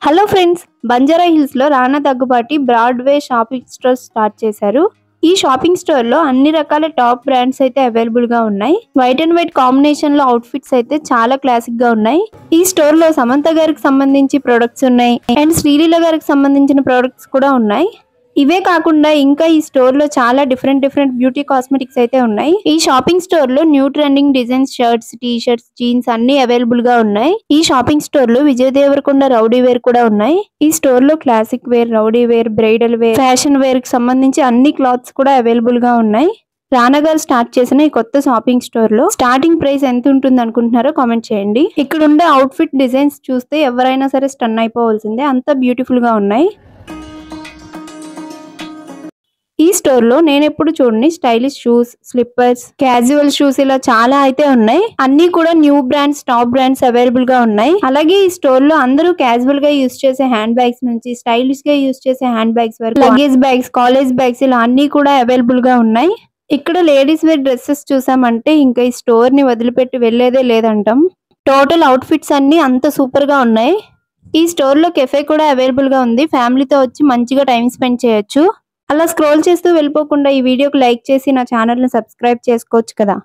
Hello friends, Banjara hills లో రానా Daggubati Broadway shopping store start చేశారు. ఈ షాపింగ్ స్టోర్ లో అన్ని రకాల టాప్ బ్రాండ్స్ అయితే అవైలబుల్ గా ఉన్నాయి. వైట్ అండ్ వైట్ కాంబినేషన్ లో అవుట్ ఫిట్స్ అయితే చాలా క్లాసిక్ గా ఉన్నాయి. ఈ స్టోర్ లో సమంత గారికి సంబంధించి ప్రొడక్ట్స్ ఉన్నాయి అండ్ శ్రీలీల గారికి సంబంధించిన ప్రొడక్ట్స్ కూడా ఉన్నాయి. ఇవే కాకుండా ఇంకా ఈ స్టోర్ లో చాలా డిఫరెంట్ బ్యూటీ కాస్మెటిక్స్ అయితే ఉన్నాయి. ఈ షాపింగ్ స్టోర్ లో new trending designs shirts, T shirts, jeans అన్ని అవైలబుల్ గా ఉన్నాయి. ఈ షాపింగ్ స్టోర్ లో విజయ్ దేవరకొండ రౌడీ వేర్ కూడా ఉన్నాయి. ఈ స్టోర్ లో classic wear, rowdy wear, bridal wear, fashion wear కి సంబంధించి అన్ని క్లాత్స్ కూడా అవైలబుల్ గా ఉన్నాయి. రానా గారు స్టార్ట్ చేసిన ఈ కొత్త షాపింగ్ స్టోర్ లో స్టార్టింగ్ ప్రైస్ ఎంత ఉంటుంది అనుకుంటున్నారో కామెంట్ చేయండి. ఇక్కడ ఉండే అవుట్ ఫిట్ డిజైన్స్ చూస్తే ఎవరైనా సరే స్టన్ అయిపోవాల్సిందే, అంత బ్యూటిఫుల్ గా ఉన్నాయి. ఈ స్టోర్ లో నేను ఎప్పుడు చూడని stylish shoes, slippers, casual shoes ఇలా చాలా అయితే ఉన్నాయి. అన్ని కూడా new brands, top brands available గా ఉన్నాయి. అలాగే ఈ స్టోర్ లో అందరూ క్యాజువల్ గా యూస్ చేసే హ్యాండ్ బ్యాగ్స్ నుంచి స్టైలిష్ గా యూస్ చేసే హ్యాండ్ బ్యాగ్స్ వరకు, లగేజ్ బ్యాగ్స్, కాలేజ్ బ్యాగ్స్ ఇలా అన్ని కూడా అవైలబుల్ గా ఉన్నాయి. ఇక్కడ లేడీస్ వేర్ డ్రెస్సెస్ చూసామంటే ఇంకా ఈ స్టోర్ ని వదిలిపెట్టి వెళ్లేదే లేదంటాం. టోటల్ అవుట్ ఫిట్స్ అన్ని అంత సూపర్ గా ఉన్నాయి. ఈ స్టోర్ లో కెఫే కూడా అవైలబుల్ గా ఉంది. ఫ్యామిలీతో వచ్చి మంచిగా టైం స్పెండ్ చేయొచ్చు. అలా స్క్రోల్ చేస్తూ వెళ్ళిపోకుండా ఈ వీడియోకి లైక్ చేసి నా ఛానల్ ని సబ్స్క్రైబ్ చేసుకోవచ్చు కదా.